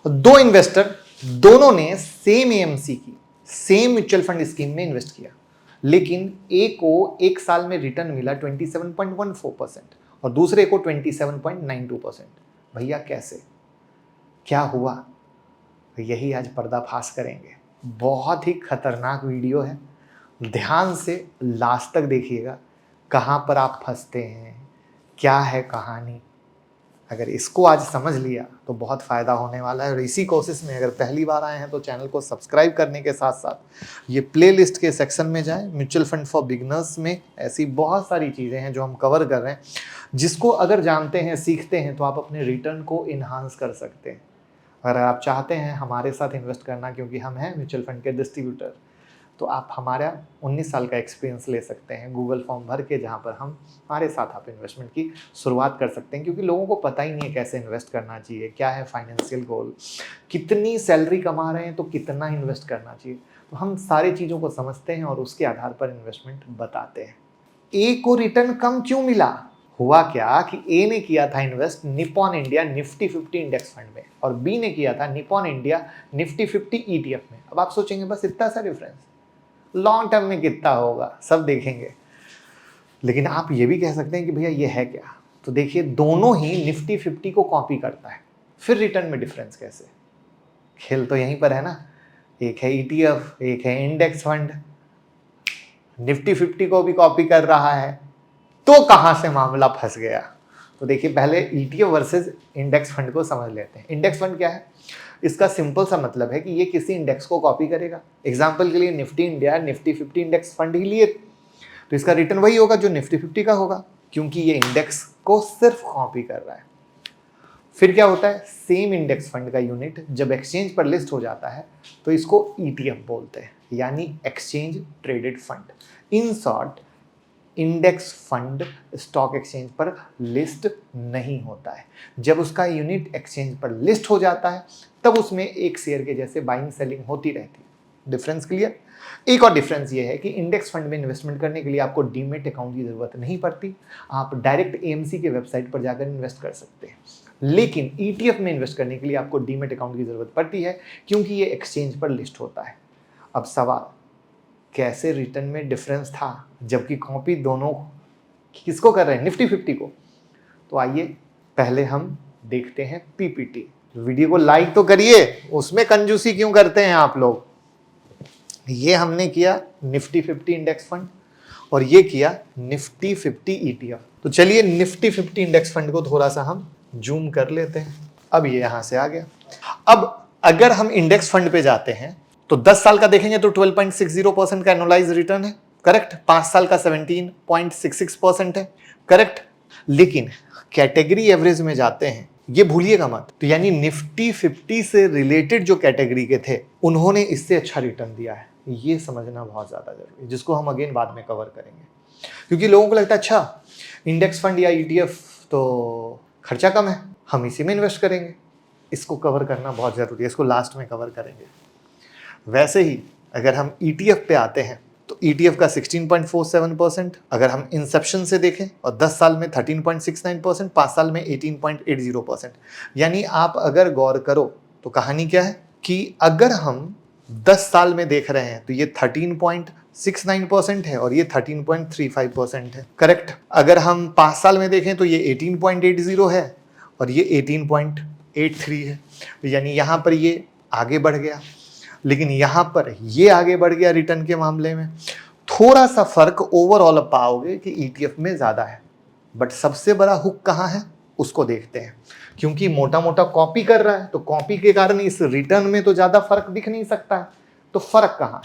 दो इन्वेस्टर, दोनों ने सेम एएमसी की सेम म्यूचुअल फंड स्कीम में इन्वेस्ट किया, लेकिन एक को एक साल में रिटर्न मिला 27.14% और दूसरे को 27.92%। भैया कैसे, क्या हुआ? यही आज पर्दाफाश करेंगे। बहुत ही खतरनाक वीडियो है, ध्यान से लास्ट तक देखिएगा। कहाँ पर आप फंसते हैं, क्या है कहानी, अगर इसको आज समझ लिया तो बहुत फ़ायदा होने वाला है। और इसी कोशिश में अगर पहली बार आए हैं तो चैनल को सब्सक्राइब करने के साथ साथ ये प्लेलिस्ट के सेक्शन में जाएं। म्यूचुअल फंड फॉर बिगनर्स में ऐसी बहुत सारी चीज़ें हैं जो हम कवर कर रहे हैं, जिसको अगर जानते हैं, सीखते हैं तो आप अपने रिटर्न को इन्हांस कर सकते हैं। अगर आप चाहते हैं हमारे साथ इन्वेस्ट करना, क्योंकि हम हैं म्यूचुअल फंड के डिस्ट्रीब्यूटर, तो आप हमारा 19 साल का एक्सपीरियंस ले सकते हैं गूगल फॉर्म भर के, जहाँ पर हम हमारे साथ आप इन्वेस्टमेंट की शुरुआत कर सकते हैं। क्योंकि लोगों को पता ही नहीं है कैसे इन्वेस्ट करना चाहिए, क्या है फाइनेंशियल गोल, कितनी सैलरी कमा रहे हैं तो कितना इन्वेस्ट करना चाहिए। तो हम सारी चीज़ों को समझते हैं और उसके आधार पर इन्वेस्टमेंट बताते हैं। ए को रिटर्न कम क्यों मिला? हुआ क्या कि ए ने किया था invest Nippon India Nifty 50 index fund में और बी ने किया था निप्पॉन इंडिया निफ्टी 50 ईटीएफ में। अब आप सोचेंगे बस इतना सा डिफरेंस, लॉन्ग टर्म में कितना होगा सब देखेंगे। लेकिन आप ये भी कह सकते हैं कि भैया ये है क्या? तो देखिए, दोनों ही निफ्टी 50 को कॉपी करता है, फिर रिटर्न में डिफरेंस कैसे? खेल तो यहीं पर है ना। एक है ईटीएफ, एक है इंडेक्स फंड, निफ्टी 50 को भी कॉपी कर रहा है, तो कहां से मामला फंस गया? तो देखिए, पहले ईटीएफ वर्सेस इंडेक्स फंड को समझ लेते हैं। इंडेक्स फंड क्या है? इसका सिंपल सा मतलब है कि ये किसी इंडेक्स को कॉपी करेगा। एग्जाम्पल के लिए Nifty India Nifty 50 index fund ही लिए, तो इसका रिटर्न वही होगा जो निफ्टी 50 का होगा, क्योंकि ये इंडेक्स को सिर्फ कॉपी कर रहा है। फिर क्या होता है, सेम इंडेक्स फंड का यूनिट जब एक्सचेंज पर लिस्ट हो जाता है तो इसको ईटीएफ बोलते हैं, यानी exchange traded fund. In short, index fund stock exchange पर लिस्ट नहीं होता है। जब उसका यूनिट एक्सचेंज पर लिस्ट हो जाता है तब उसमें एक शेयर के जैसे बाइंग सेलिंग होती रहती है। Difference clear? एक और डिफरेंस ये है कि इंडेक्स फंड में इन्वेस्टमेंट करने के लिए आपको डीमेट अकाउंट की जरूरत नहीं पड़ती, आप डायरेक्ट एएमसी के वेबसाइट पर जाकर इन्वेस्ट कर सकते हैं। लेकिन ईटीएफ में इन्वेस्ट करने के लिए आपको डीमेट अकाउंट की जरूरत पड़ती है, क्योंकि ये एक्सचेंज पर लिस्ट होता है। अब सवाल, कैसे रिटर्न में डिफरेंस था जबकि कॉपी दोनों किसको कर रहे हैं? निफ्टी 50 को। तो आइए पहले हम देखते हैं पीपीटी। वीडियो को लाइक तो करिए, उसमें कंजूसी क्यों करते हैं आप लोग? ये हमने किया निफ्टी 50 इंडेक्स फंड और ये किया निफ्टी 50 ईटीएफ। तो चलिए निफ्टी 50 इंडेक्स फंड को थोड़ा सा हम जूम कर लेते हैं। अब ये यहां से आ गया। अब अगर हम इंडेक्स फंड पे जाते हैं तो 10 साल का देखेंगे तो 12.60% का एनुअलाइज रिटर्न है, करेक्ट। 5 साल का 17.66% है, करेक्ट। लेकिन कैटेगरी एवरेज में जाते हैं, ये भूलिएगा मत। तो यानी निफ्टी 50 से रिलेटेड जो कैटेगरी के थे उन्होंने इससे अच्छा रिटर्न दिया है। ये समझना बहुत ज्यादा जरूरी है, जिसको हम अगेन बाद में कवर करेंगे। क्योंकि लोगों को लगता है अच्छा इंडेक्स फंड या ईटीएफ तो खर्चा कम है, हम इसी में इन्वेस्ट करेंगे। इसको कवर करना बहुत जरूरी है, इसको लास्ट में कवर करेंगे। वैसे ही अगर हम ईटीएफ पे आते हैं तो ईटीएफ का 16.47%, अगर हम इंसेप्शन से देखें और 10 साल में 13.69%, 5 साल में 18.80%। यानी आप अगर गौर करो तो कहानी क्या है कि अगर हम 10 साल में देख रहे हैं तो ये 13.69% है और ये 13.35% है, करेक्ट। अगर हम 5 साल में देखें तो ये 18.80 है और ये 18.83 है। यानी यहाँ पर ये आगे बढ़ गया, लेकिन यहां पर ये आगे बढ़ गया रिटर्न के मामले में। थोड़ा सा फर्क ओवरऑल पाओगे कि ईटीएफ में ज्यादा है, बट सबसे बड़ा हुक कहां है उसको देखते हैं। क्योंकि मोटा मोटा कॉपी कर रहा है तो कॉपी के कारण इस रिटर्न में तो ज्यादा फर्क दिख नहीं सकता है। तो फर्क कहां?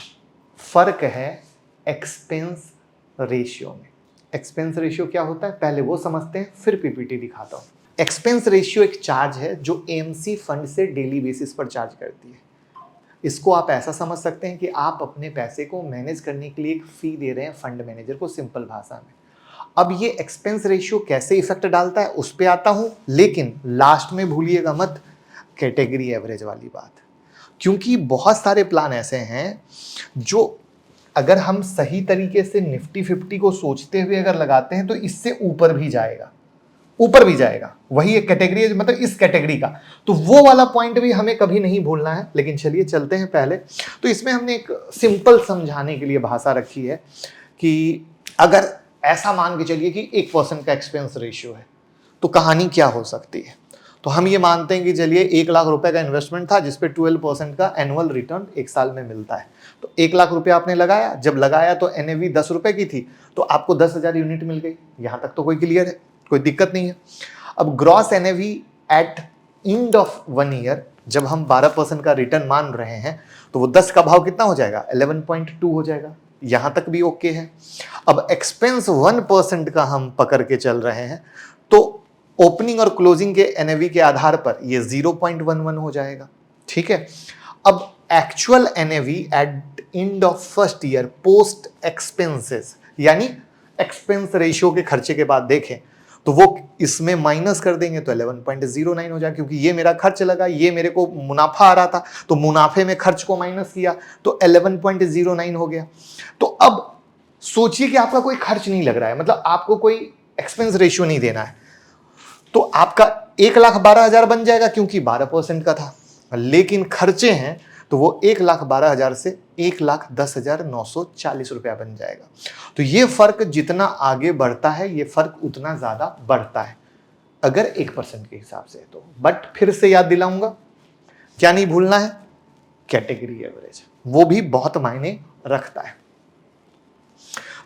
फर्क है एक्सपेंस रेशियो में। एक्सपेंस रेशियो क्या होता है पहले वो समझते हैं, फिर पीपीटी दिखाता हूं। एक्सपेंस रेशियो एक चार्ज है जो एएमसी फंड से डेली बेसिस पर चार्ज करती है। इसको आप ऐसा समझ सकते हैं कि आप अपने पैसे को मैनेज करने के लिए एक फी दे रहे हैं फंड मैनेजर को, सिंपल भाषा में। अब ये एक्सपेंस रेशियो कैसे इफेक्ट डालता है उस पे आता हूं, लेकिन लास्ट में भूलिएगा मत कैटेगरी एवरेज वाली बात। क्योंकि बहुत सारे प्लान ऐसे हैं जो अगर हम सही तरीके से निफ्टी 50 को सोचते हुए अगर लगाते हैं तो इससे ऊपर भी जाएगा। ऊपर भी जाएगा, वही एक कैटेगरी है, मतलब इस कैटेगरी का। तो वो वाला पॉइंट भी हमें कभी नहीं भूलना है। लेकिन चलिए चलते हैं पहले। तो इसमें हमने एक सिंपल समझाने के लिए भाषा रखी है कि अगर ऐसा मान के चलिए कि 1% का एक्सपेंस रेशियो है तो कहानी क्या हो सकती है। तो हम ये मानते हैं कि चलिए 1 लाख रुपए का इन्वेस्टमेंट था जिसपे 12% का एनुअल रिटर्न एक साल में मिलता है। तो 1 लाख रुपए आपने लगाया, जब लगाया तो एनएवी 10 रुपए की थी, तो आपको 10,000 यूनिट मिल गई। यहां तक तो कोई क्लियर है, कोई दिक्कत नहीं है। अब gross NAV at end of 1 year, जब हम 12% का रिटर्न मान रहे हैं तो वो 10 का भाव कितना हो जाएगा, 11.2 हो जाएगा। यहां तक भी ओके है। अब एक्सपेंस 1% का हम पकड़ के चल रहे हैं, तो ओपनिंग और क्लोजिंग के एनएवी के आधार पर ये 0.11 हो जाएगा। ठीक है। अब actual NAV at end of first year post expenses, यानी एक्सपेंस रेशियो के खर्चे के बाद देखें तो वो इसमें माइनस कर देंगे तो 11.09 हो जाएगा, क्योंकि ये मेरा खर्च लगा, ये मेरे को मुनाफा आ रहा था, तो मुनाफे में खर्च को माइनस किया तो 11.09 हो गया। तो अब सोचिए कि आपका कोई खर्च नहीं लग रहा है, मतलब आपको कोई एक्सपेंस रेशियो नहीं देना है, तो आपका 1,12,000 बन जाएगा क्योंकि 12% का था। लेकिन खर्चे हैं तो वो 1,12,000 से 1,10,940 रुपया बन जाएगा। तो ये फर्क जितना आगे बढ़ता है ये फर्क उतना ज्यादा बढ़ता है अगर 1% के हिसाब से। तो बट फिर से याद दिलाऊंगा, क्या नहीं भूलना है, कैटेगरी एवरेज, वो भी बहुत मायने रखता है।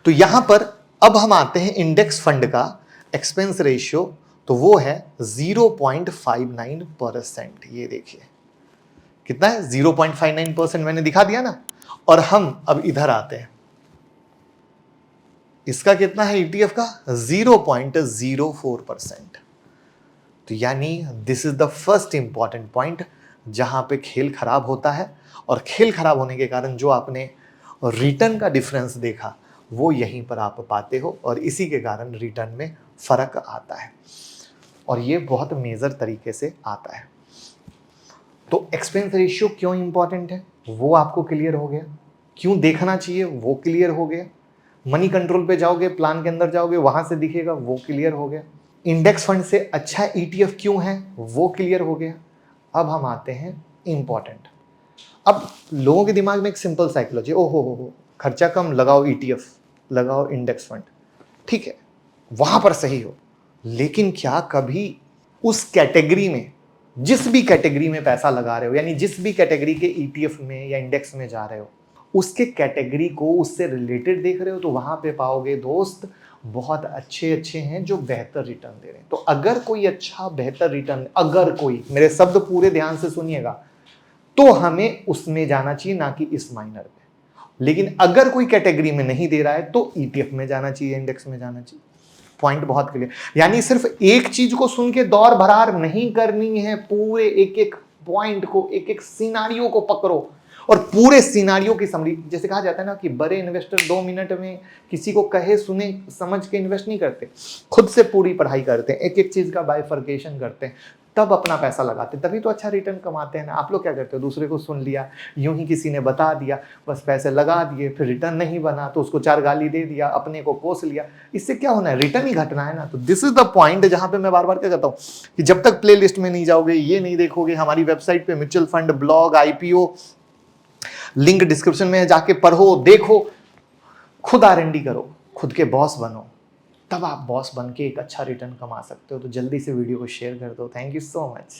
तो यहां पर अब हम आते हैं इंडेक्स फंड का एक्सपेंस रेशियो, तो वो है 0.59%। ये देखिए कितना है, 0.59% मैंने दिखा दिया ना। और हम अब इधर आते हैं, इसका कितना है ईटीएफ का, 0.04%। तो यानी this is the first important point जहां पे खेल खराब होता है, और खेल खराब होने के कारण जो आपने रिटर्न का डिफरेंस देखा वो यहीं पर आप पाते हो, और इसी के कारण रिटर्न में फर्क आता है, और ये बहुत मेजर तरीके से आता है। तो एक्सपेंस रेशियो क्यों इंपॉर्टेंट है वो आपको क्लियर हो गया, क्यों देखना चाहिए वो क्लियर हो गया, मनी कंट्रोल पे जाओगे, प्लान के अंदर जाओगे, वहां से दिखेगा वो क्लियर हो गया, इंडेक्स फंड से अच्छा ईटीएफ क्यों है वो क्लियर हो गया। अब हम आते हैं इंपॉर्टेंट। अब लोगों के दिमाग में एक सिंपल साइकोलॉजी, ओहो हो खर्चा कम, लगाओ ईटीएफ, लगाओ इंडेक्स फंड, ठीक है वहां पर सही हो। लेकिन क्या कभी उस कैटेगरी में, जिस भी कैटेगरी में पैसा लगा रहे हो, यानी जिस भी कैटेगरी के ईटीएफ में या इंडेक्स में जा रहे हो, उसके कैटेगरी को उससे रिलेटेड देख रहे हो, तो वहां पे पाओगे दोस्त बहुत अच्छे अच्छे हैं जो बेहतर रिटर्न दे रहे हैं। तो अगर कोई अच्छा बेहतर रिटर्न, अगर कोई, मेरे शब्द पूरे ध्यान से सुनिएगा, तो हमें उसमें जाना चाहिए, ना कि इस माइनर में। लेकिन अगर कोई कैटेगरी में नहीं दे रहा है तो ईटीएफ में जाना चाहिए, इंडेक्स में जाना चाहिए। पॉइंट बहुत क्लियर, यानी सिर्फ एक चीज को सुन के दौड़ भरार नहीं करनी है, पूरे एक एक पॉइंट को, एक एक सिनारियो को पकड़ो, और पूरे सिनारियो की समरी। जैसे कहा जाता है ना कि बड़े इन्वेस्टर 2 मिनट में किसी को कहे सुने समझ के इन्वेस्ट नहीं करते, खुद से पूरी पढ़ाई करते हैं, एक एक चीज का बाइफर्केशन करते हैं, तब अपना पैसा लगाते, तभी तो अच्छा रिटर्न कमाते हैं ना। आप लोग क्या करते हो, दूसरे को सुन लिया, यूं ही किसी ने बता दिया, बस पैसे लगा दिए, फिर रिटर्न नहीं बना तो उसको 4 गाली दे दिया, अपने को कोस लिया। इससे क्या होना है, रिटर्न ही घटना है ना। तो दिस इज द पॉइंट जहां पे मैं बार बार क्या कहता हूं कि जब तक प्ले लिस्ट में नहीं जाओगे, ये नहीं देखोगे, हमारी वेबसाइट पे mutual fund blog IPO link description में जाके पढ़ो, देखो, खुद R&D करो, खुद के बॉस बनो, तब आप बॉस बन के एक अच्छा रिटर्न कमा सकते हो। तो जल्दी से वीडियो को शेयर कर दो। Thank you so much.